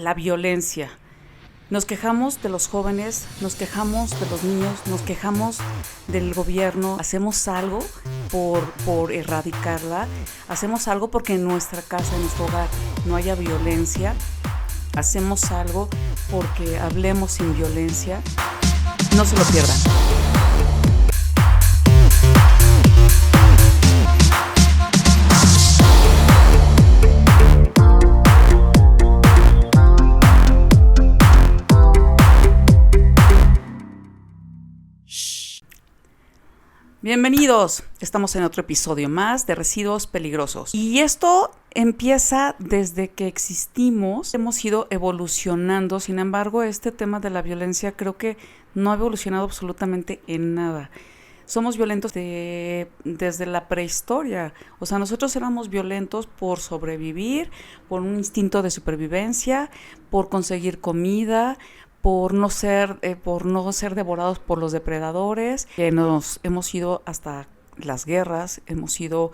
la violencia. Nos quejamos de los jóvenes, nos quejamos de los niños, nos quejamos del gobierno. Hacemos algo por erradicarla, hacemos algo porque en nuestra casa, en nuestro hogar, no haya violencia. Hacemos algo porque hablemos sin violencia. No se lo pierdan. Bienvenidos, estamos en otro episodio más de Residuos Peligrosos. Y esto empieza desde que existimos, hemos ido evolucionando. Sin embargo, este tema de la violencia creo que no ha evolucionado absolutamente en nada. Somos violentos desde la prehistoria. O sea, nosotros éramos violentos por sobrevivir, por un instinto de supervivencia, por conseguir comida, por no ser devorados por los depredadores. Nos hemos ido hasta las guerras, hemos ido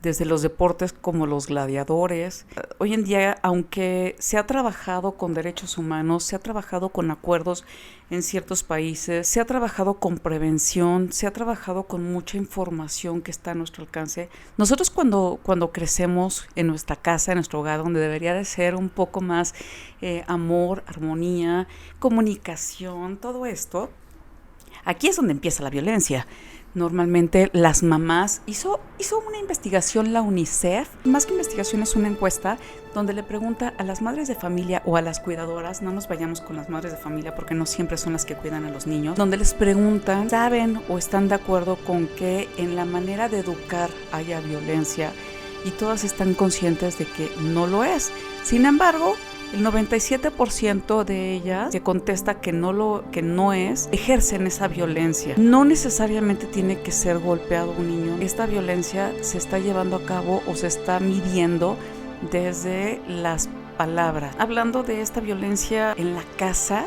desde los deportes como los gladiadores. Hoy en día, aunque se ha trabajado con derechos humanos, se ha trabajado con acuerdos en ciertos países, se ha trabajado con prevención, se ha trabajado con mucha información que está a nuestro alcance. Nosotros cuando crecemos en nuestra casa, en nuestro hogar, donde debería de ser un poco más amor, armonía, comunicación, todo esto, aquí es donde empieza la violencia. Normalmente las mamás, hizo una investigación la UNICEF, más que investigación es una encuesta donde le pregunta a las madres de familia o a las cuidadoras, no nos vayamos con las madres de familia porque no siempre son las que cuidan a los niños, donde les preguntan, ¿saben o están de acuerdo con que en la manera de educar haya violencia? Y todas están conscientes de que no lo es. Sin embargo, el 97% de ellas que contesta que no es, ejercen esa violencia. No necesariamente tiene que ser golpeado un niño. Esta violencia se está llevando a cabo o se está midiendo desde las palabras. Hablando de esta violencia en la casa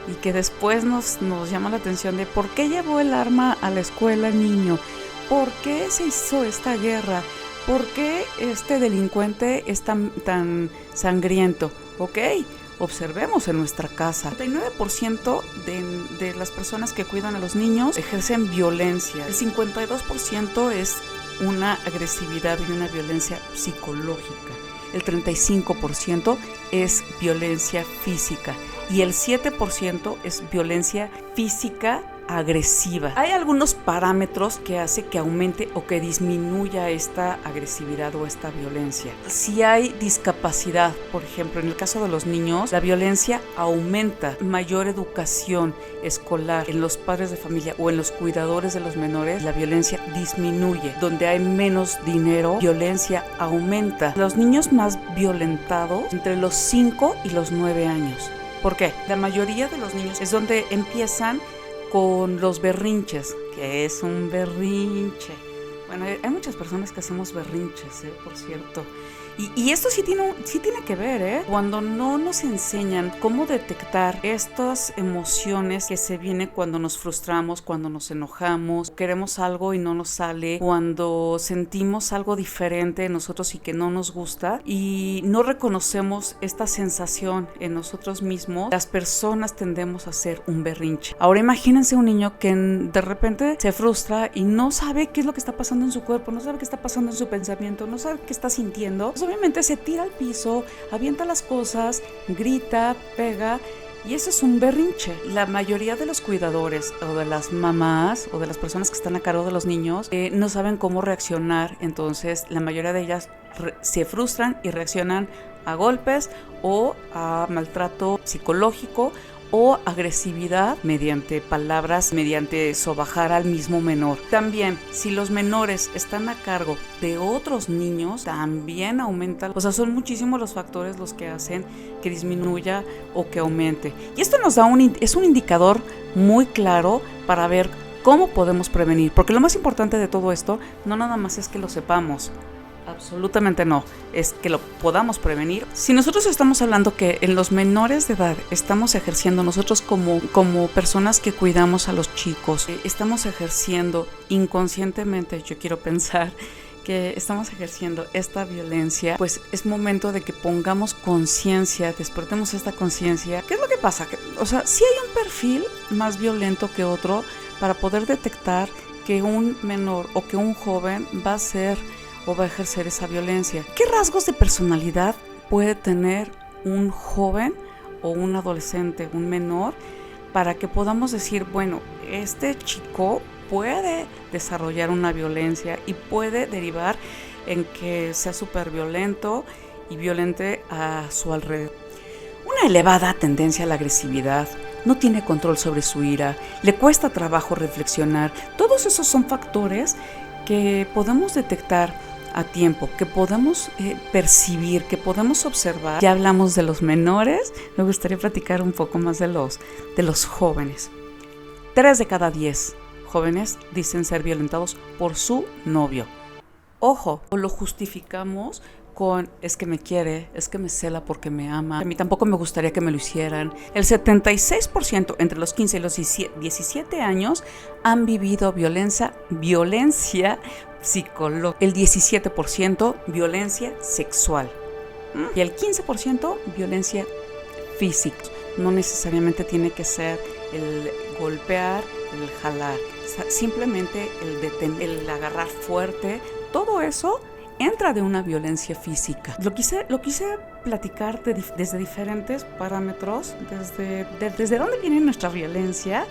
y que después nos llama la atención de por qué llevó el arma a la escuela el niño, por qué se hizo esta guerra, por qué este delincuente es tan sangriento. Ok, observemos en nuestra casa. El 39% de las personas que cuidan a los niños ejercen violencia. El 52% es una agresividad y una violencia psicológica. El 35% es violencia física. Y el 7% es violencia física agresiva. Hay algunos parámetros que hace que aumente o que disminuya esta agresividad o esta violencia. Si hay discapacidad, por ejemplo, en el caso de los niños, la violencia aumenta. Mayor educación escolar en los padres de familia o en los cuidadores de los menores, la violencia disminuye. Donde hay menos dinero, violencia aumenta. Los niños más violentados entre los 5 y los 9 años. ¿Por qué? La mayoría de los niños es donde empiezan con los berrinches. ¿Qué es un berrinche? Bueno, hay muchas personas que hacemos berrinches, por cierto. Y esto sí tiene que ver, Cuando no nos enseñan cómo detectar estas emociones que se vienen cuando nos frustramos, cuando nos enojamos, queremos algo y no nos sale, cuando sentimos algo diferente en nosotros y que no nos gusta y no reconocemos esta sensación en nosotros mismos, las personas tendemos a hacer un berrinche. Ahora imagínense un niño que de repente se frustra y no sabe qué es lo que está pasando en su cuerpo, no sabe qué está pasando en su pensamiento, no sabe qué está sintiendo. Obviamente se tira al piso, avienta las cosas, grita, pega, y eso es un berrinche. La mayoría de los cuidadores o de las mamás o de las personas que están a cargo de los niños no saben cómo reaccionar. Entonces la mayoría de ellas se frustran y reaccionan a golpes o a maltrato psicológico o agresividad mediante palabras, mediante sobajar al mismo menor. También, si los menores están a cargo de otros niños, también aumenta. O sea, son muchísimos los factores los que hacen que disminuya o que aumente. Y esto nos da es un indicador muy claro para ver cómo podemos prevenir. Porque lo más importante de todo esto no nada más es que lo sepamos. Absolutamente no, es que lo podamos prevenir. Si nosotros estamos hablando que en los menores de edad estamos ejerciendo nosotros como personas que cuidamos a los chicos, estamos ejerciendo inconscientemente, yo quiero pensar que estamos ejerciendo esta violencia, pues es momento de que pongamos conciencia, despertemos esta conciencia. ¿Qué es lo que pasa? O sea, sí hay un perfil más violento que otro para poder detectar que un menor o que un joven va a hacer o va a ejercer esa violencia. ¿Qué rasgos de personalidad puede tener un joven o un adolescente, un menor, para que podamos decir, bueno, este chico puede desarrollar una violencia y puede derivar en que sea súper violento y violente a su alrededor? Una elevada tendencia a la agresividad, no tiene control sobre su ira, le cuesta trabajo reflexionar. Todos esos son factores que podemos detectar a tiempo, que podemos percibir, que podemos observar. Ya hablamos de los menores, me gustaría platicar un poco más de los jóvenes. 3 de cada 10 jóvenes dicen ser violentados por su novio. Ojo, o lo justificamos con es que me quiere, es que me cela porque me ama. A mí tampoco me gustaría que me lo hicieran. El 76% entre los 15 y los 17 años han vivido violencia psicológica. El 17% violencia sexual. Y el 15% violencia física. No necesariamente tiene que ser el golpear, el jalar. Simplemente el agarrar fuerte. Todo eso entra de una violencia física. Lo quise platicar desde diferentes parámetros, desde dónde viene nuestra violencia,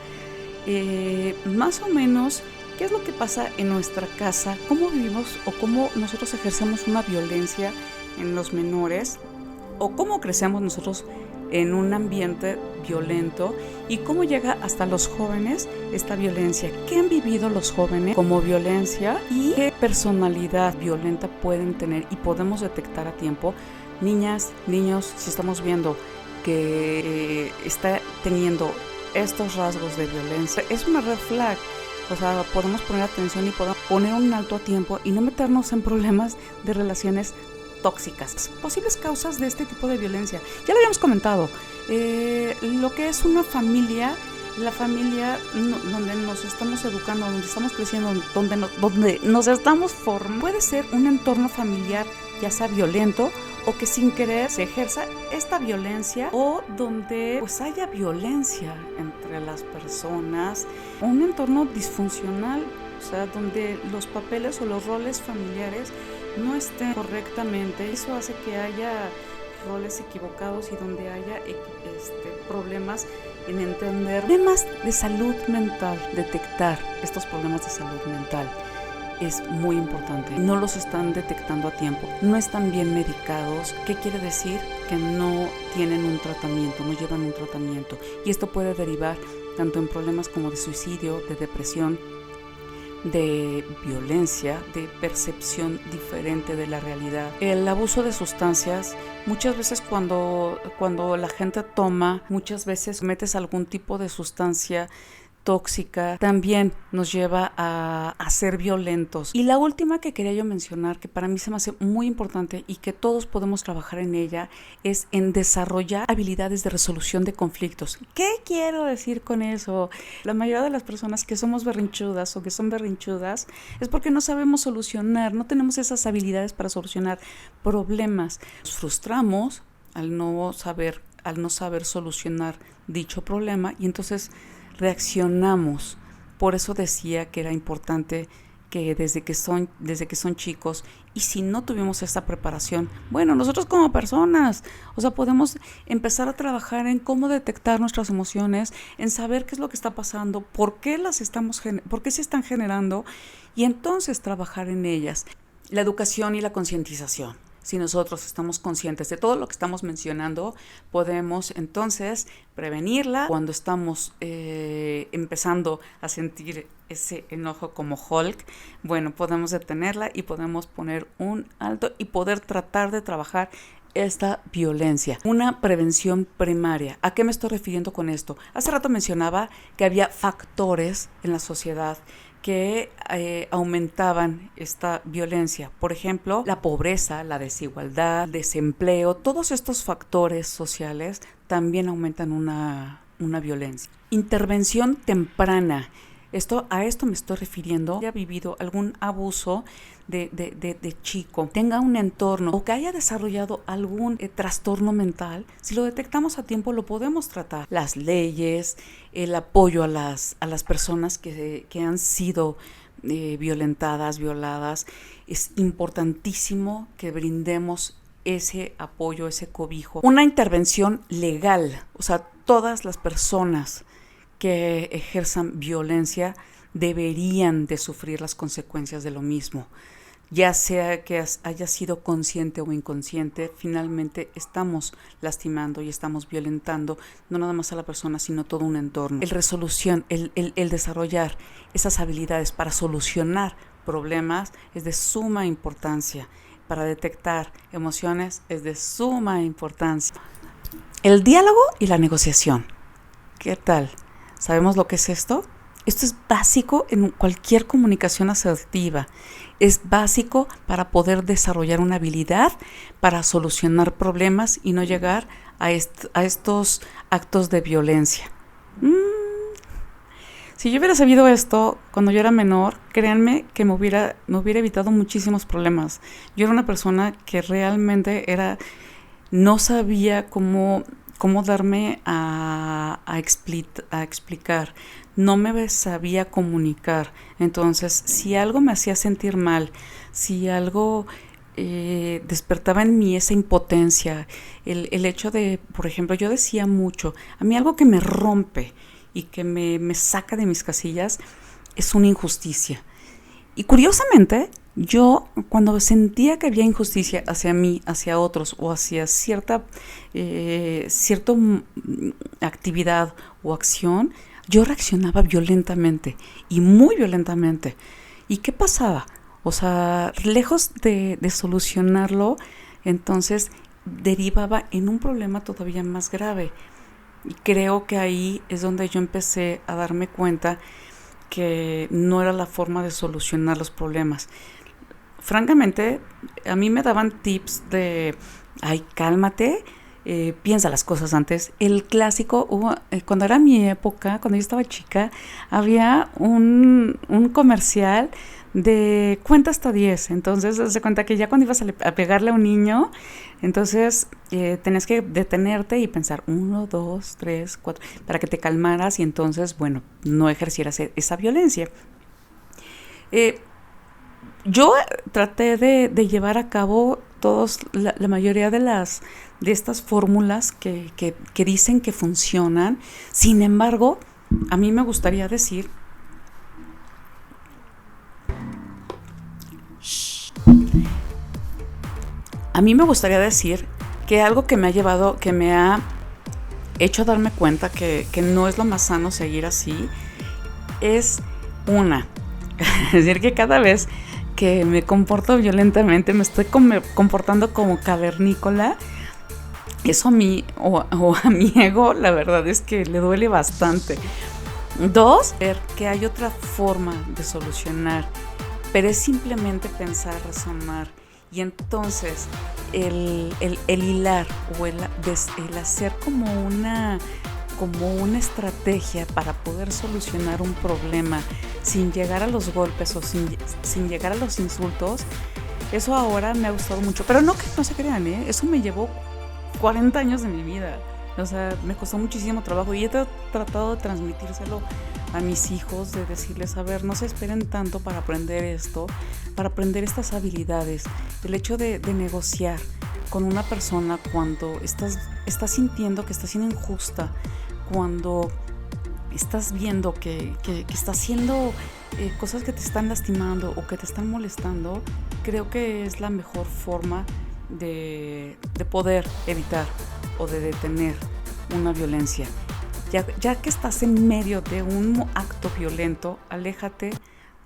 más o menos qué es lo que pasa en nuestra casa, cómo vivimos o cómo nosotros ejercemos una violencia en los menores, o cómo crecemos nosotros en un ambiente violento y cómo llega hasta los jóvenes esta violencia. ¿Qué han vivido los jóvenes como violencia y qué personalidad violenta pueden tener y podemos detectar a tiempo? Niñas, niños, si estamos viendo que está teniendo estos rasgos de violencia, es una red flag. O sea, podemos poner atención y podemos poner un alto a tiempo y no meternos en problemas de relaciones tóxicas. Posibles causas de este tipo de violencia. Ya lo habíamos comentado. Lo que es una familia, la familia donde nos estamos educando, donde estamos creciendo, donde nos estamos formando. Puede ser un entorno familiar, ya sea violento o que sin querer se ejerza esta violencia, o donde pues haya violencia entre las personas, un entorno disfuncional, o sea, donde los papeles o los roles familiares no estén correctamente. Eso hace que haya roles equivocados y donde haya problemas en entender problemas de salud mental. Detectar estos problemas de salud mental es muy importante. No los están detectando a tiempo, no están bien medicados. ¿Qué quiere decir? Que no tienen un tratamiento, no llevan un tratamiento, y esto puede derivar tanto en problemas como de suicidio, de depresión, de violencia, de percepción diferente de la realidad. El abuso de sustancias, muchas veces cuando la gente toma, muchas veces metes algún tipo de sustancia tóxica, también nos lleva a ser violentos. Y la última que quería yo mencionar, que para mí se me hace muy importante y que todos podemos trabajar en ella, es en desarrollar habilidades de resolución de conflictos. ¿Qué quiero decir con eso? La mayoría de las personas que somos berrinchudas o que son berrinchudas es porque no sabemos solucionar, no tenemos esas habilidades para solucionar problemas. Nos frustramos al no saber solucionar dicho problema y entonces reaccionamos. Por eso decía que era importante que desde que son chicos, y si no tuvimos esta preparación, bueno, nosotros como personas, o sea, podemos empezar a trabajar en cómo detectar nuestras emociones, en saber qué es lo que está pasando, por qué se están generando, y entonces trabajar en ellas. La educación y la concientización. Si nosotros estamos conscientes de todo lo que estamos mencionando, podemos entonces prevenirla. Cuando estamos empezando a sentir ese enojo como Hulk, bueno, podemos detenerla y podemos poner un alto y poder tratar de trabajar esta violencia. Una prevención primaria. ¿A qué me estoy refiriendo con esto? Hace rato mencionaba que había factores en la sociedad que aumentaban esta violencia. Por ejemplo, la pobreza, la desigualdad, el desempleo, todos estos factores sociales también aumentan una violencia. Intervención temprana. A esto me estoy refiriendo. Haya vivido algún abuso de chico, tenga un entorno o que haya desarrollado algún trastorno mental, si lo detectamos a tiempo lo podemos tratar. Las leyes, el apoyo a las personas que han sido violentadas, violadas, es importantísimo que brindemos ese apoyo, ese cobijo. Una intervención legal, o sea, todas las personas que ejerzan violencia deberían de sufrir las consecuencias de lo mismo. Ya sea que haya sido consciente o inconsciente, finalmente estamos lastimando y estamos violentando no nada más a la persona, sino todo un entorno. El desarrollar esas habilidades para solucionar problemas es de suma importancia. Para detectar emociones es de suma importancia. El diálogo y la negociación. ¿Qué tal? ¿Sabemos lo que es esto? Esto es básico en cualquier comunicación asertiva. Es básico para poder desarrollar una habilidad para solucionar problemas y no llegar a estos actos de violencia. Si yo hubiera sabido esto cuando yo era menor, créanme que me hubiera evitado muchísimos problemas. Yo era una persona que realmente no sabía cómo darme a explicar. No me sabía comunicar. Entonces, si algo me hacía sentir mal, si algo despertaba en mí esa impotencia, el hecho de, por ejemplo, yo decía mucho, a mí algo que me rompe y que me saca de mis casillas es una injusticia. Y curiosamente, yo cuando sentía que había injusticia hacia mí, hacia otros o hacia cierta actividad o acción, yo reaccionaba violentamente y muy violentamente. ¿Y qué pasaba? O sea, lejos de solucionarlo, entonces derivaba en un problema todavía más grave. Y creo que ahí es donde yo empecé a darme cuenta que no era la forma de solucionar los problemas. Francamente, a mí me daban tips de, ay, cálmate, piensa las cosas antes. El clásico, cuando era mi época, cuando yo estaba chica, había un comercial de cuenta hasta 10. Entonces, se cuenta que ya cuando ibas a pegarle a un niño, entonces tenías que detenerte y pensar 1, 2, 3, 4, para que te calmaras y entonces, bueno, no ejercieras esa violencia. Yo traté de llevar a cabo la mayoría de estas fórmulas que dicen que funcionan. Sin embargo, a mí me gustaría decir que algo que me ha hecho darme cuenta que no es lo más sano seguir así, es es decir, que cada vez que me comporto violentamente, me estoy comportando como cavernícola. Eso a mí o a mi ego, la verdad es que le duele bastante. 2, ver que hay otra forma de solucionar, pero es simplemente pensar, razonar. Y entonces el hilar o el hacer como una estrategia para poder solucionar un problema sin llegar a los golpes o sin llegar a los insultos, eso ahora me ha gustado mucho. Pero no se crean, eso me llevó 40 años de mi vida. O sea, me costó muchísimo trabajo y he tratado de transmitírselo a mis hijos, de decirles, a ver, no se esperen tanto para aprender esto, para aprender estas habilidades. El hecho de negociar con una persona cuando estás sintiendo que está siendo injusta, cuando estás viendo que está haciendo cosas que te están lastimando o que te están molestando, creo que es la mejor forma de poder evitar o de detener una violencia. Ya que estás en medio de un acto violento, aléjate,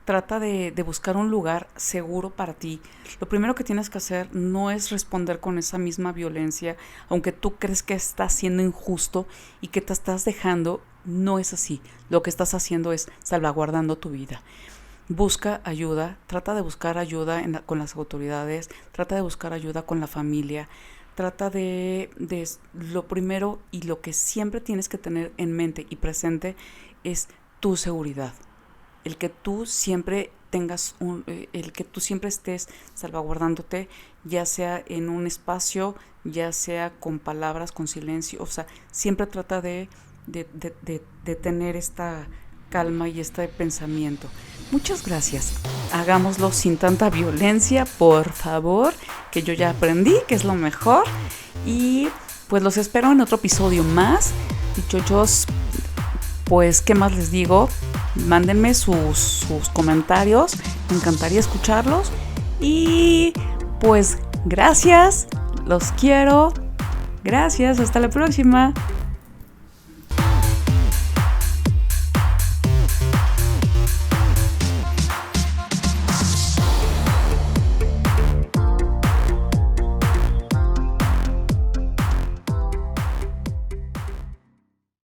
trata de buscar un lugar seguro para ti. Lo primero que tienes que hacer no es responder con esa misma violencia, aunque tú crees que estás siendo injusto y que te estás dejando, no es así. Lo que estás haciendo es salvaguardando tu vida. Busca ayuda, trata de buscar ayuda con las autoridades, trata de buscar ayuda con la familia, trata de lo primero y lo que siempre tienes que tener en mente y presente es tu seguridad. el que tú siempre el que tú siempre estés salvaguardándote, ya sea en un espacio, ya sea con palabras, con silencio, o sea, siempre trata de tener esta calma y este pensamiento. Muchas gracias. Hagámoslo sin tanta violencia, por favor, que yo ya aprendí que es lo mejor. Y pues los espero en otro episodio más. Dichosos, pues, ¿qué más les digo? Mándenme sus comentarios, me encantaría escucharlos. Y pues gracias, los quiero. Gracias, hasta la próxima.